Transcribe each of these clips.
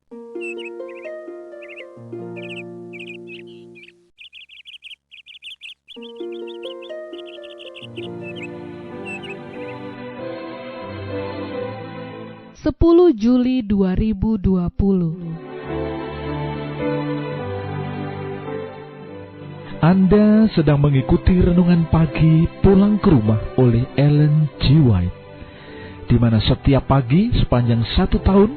10 Juli 2020. Anda sedang mengikuti renungan pagi Pulang ke Rumah oleh Ellen G. White, di mana setiap pagi sepanjang 1 tahun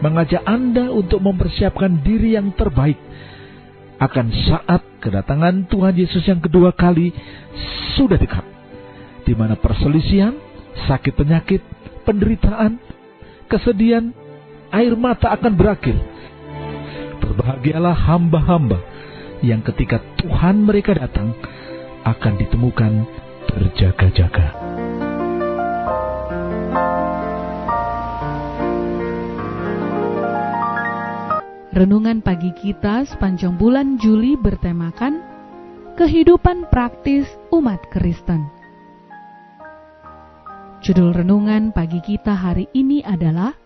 mengajak Anda untuk mempersiapkan diri yang terbaik akan saat kedatangan Tuhan Yesus yang kedua kali sudah dekat, di mana perselisihan, sakit penyakit, penderitaan, kesedihan, air mata akan berakhir. Berbahagialah hamba-hamba yang ketika Tuhan mereka datang akan ditemukan berjaga-jaga. Renungan pagi kita sepanjang bulan Juli bertemakan kehidupan praktis umat Kristen. Judul renungan pagi kita hari ini adalah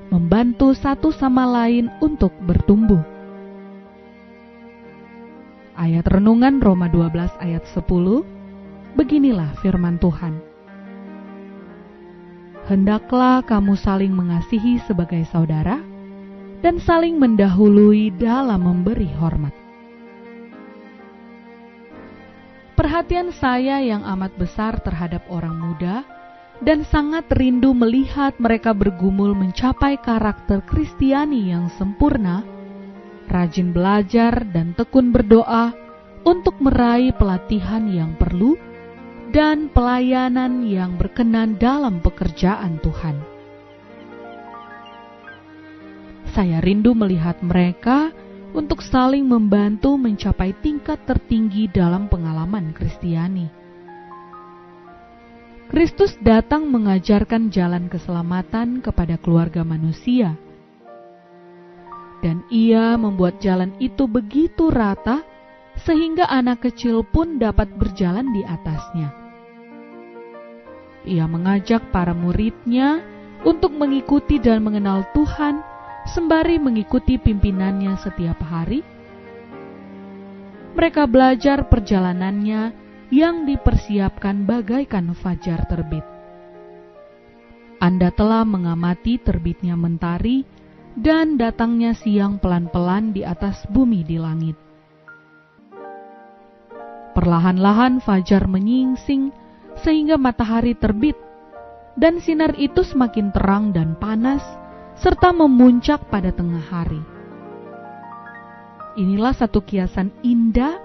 membantu satu sama lain untuk bertumbuh. Ayat renungan Roma 12 ayat 10, beginilah firman Tuhan. Hendaklah kamu saling mengasihi sebagai saudara dan saling mendahului dalam memberi hormat. Perhatian saya yang amat besar terhadap orang muda dan sangat rindu melihat mereka bergumul mencapai karakter Kristiani yang sempurna, rajin belajar dan tekun berdoa untuk meraih pelatihan yang perlu dan pelayanan yang berkenan dalam pekerjaan Tuhan. Saya rindu melihat mereka untuk saling membantu mencapai tingkat tertinggi dalam pengalaman Kristiani. Kristus datang mengajarkan jalan keselamatan kepada keluarga manusia. Dan ia membuat jalan itu begitu rata, sehingga anak kecil pun dapat berjalan di atasnya. Ia mengajak para muridnya untuk mengikuti dan mengenal Tuhan, sembari mengikuti pimpinannya setiap hari. Mereka belajar perjalanannya yang dipersiapkan bagaikan fajar terbit. Anda telah mengamati terbitnya mentari dan datangnya siang pelan-pelan di atas bumi di langit. Perlahan-lahan fajar menyingsing sehingga matahari terbit, dan sinar itu semakin terang dan panas, serta memuncak pada tengah hari. Inilah satu kiasan indah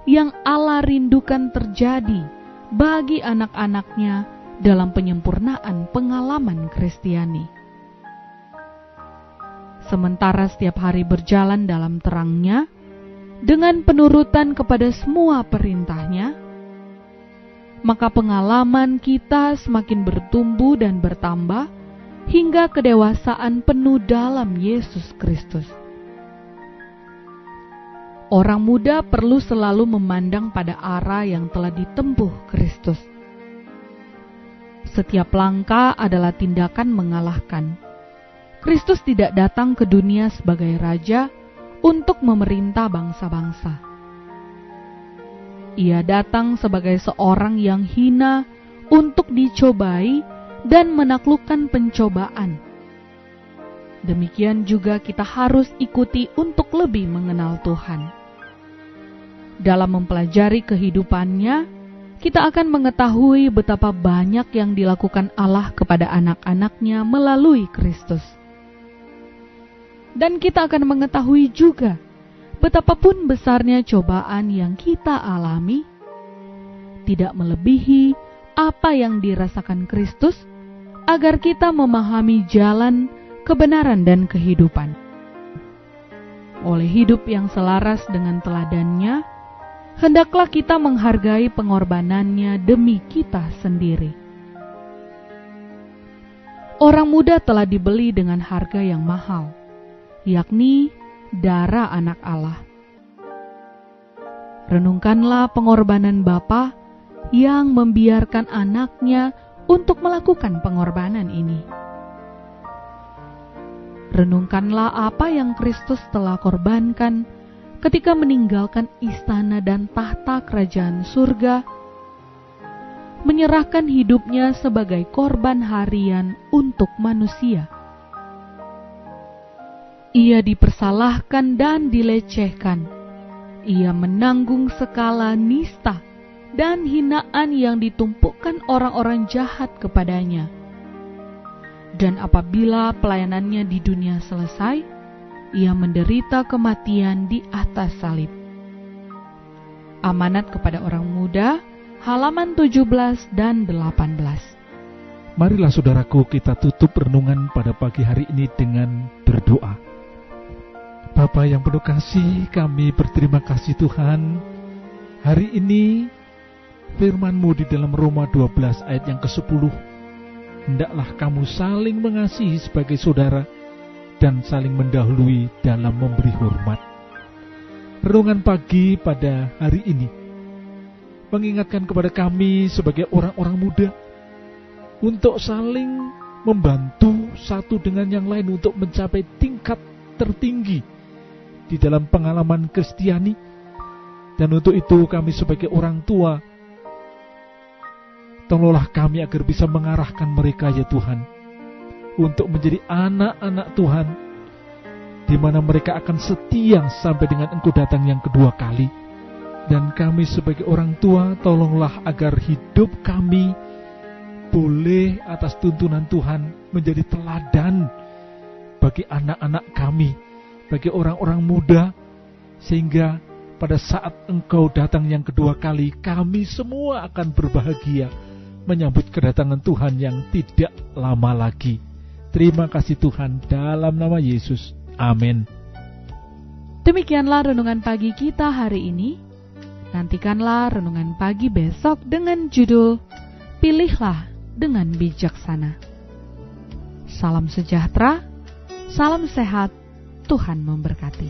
yang Allah rindukan terjadi bagi anak-anaknya dalam penyempurnaan pengalaman Kristiani. Sementara setiap hari berjalan dalam terangnya, dengan penurutan kepada semua perintahnya, maka pengalaman kita semakin bertumbuh dan bertambah hingga kedewasaan penuh dalam Yesus Kristus. Orang muda perlu selalu memandang pada arah yang telah ditempuh Kristus. Setiap langkah adalah tindakan mengalahkan. Kristus tidak datang ke dunia sebagai raja untuk memerintah bangsa-bangsa. Ia datang sebagai seorang yang hina untuk dicobai dan menaklukkan pencobaan. Demikian juga kita harus ikuti untuk lebih mengenal Tuhan. Dalam mempelajari kehidupannya, kita akan mengetahui betapa banyak yang dilakukan Allah kepada anak-anaknya melalui Kristus. Dan kita akan mengetahui juga betapapun besarnya cobaan yang kita alami, tidak melebihi apa yang dirasakan Kristus, agar kita memahami jalan kebenaran dan kehidupan. Oleh hidup yang selaras dengan teladannya, hendaklah kita menghargai pengorbanannya demi kita sendiri. Orang muda telah dibeli dengan harga yang mahal, yakni darah anak Allah. Renungkanlah pengorbanan Bapa yang membiarkan anaknya untuk melakukan pengorbanan ini. Renungkanlah apa yang Kristus telah korbankan ketika meninggalkan istana dan tahta kerajaan surga, menyerahkan hidupnya sebagai korban harian untuk manusia. Ia dipersalahkan dan dilecehkan. Ia menanggung segala nista dan hinaan yang ditumpukkan orang-orang jahat kepadanya. Dan apabila pelayanannya di dunia selesai, ia menderita kematian di atas salib. Amanat kepada orang muda, halaman 17 dan 18. Marilah saudaraku, kita tutup renungan pada pagi hari ini dengan berdoa. Bapa yang penuh kasih, kami berterima kasih Tuhan. Hari ini firman-Mu di dalam Roma 12 ayat yang ke-10. Hendaklah kamu saling mengasihi sebagai saudara dan saling mendahului dalam memberi hormat. Renungan pagi pada hari ini mengingatkan kepada kami sebagai orang-orang muda untuk saling membantu satu dengan yang lain untuk mencapai tingkat tertinggi di dalam pengalaman Kristiani. Dan untuk itu kami sebagai orang tua, tolonglah kami agar bisa mengarahkan mereka ya Tuhan, untuk menjadi anak-anak Tuhan, di mana mereka akan setia sampai dengan Engkau datang yang kedua kali. Dan kami sebagai orang tua, tolonglah agar hidup kami boleh atas tuntunan Tuhan menjadi teladan bagi anak-anak kami, bagi orang-orang muda, sehingga pada saat Engkau datang yang kedua kali, kami semua akan berbahagia menyambut kedatangan Tuhan yang tidak lama lagi. Terima kasih Tuhan, dalam nama Yesus. Amin. Demikianlah renungan pagi kita hari ini. Nantikanlah renungan pagi besok dengan judul Pilihlah dengan Bijaksana. Salam sejahtera, salam sehat, Tuhan memberkati.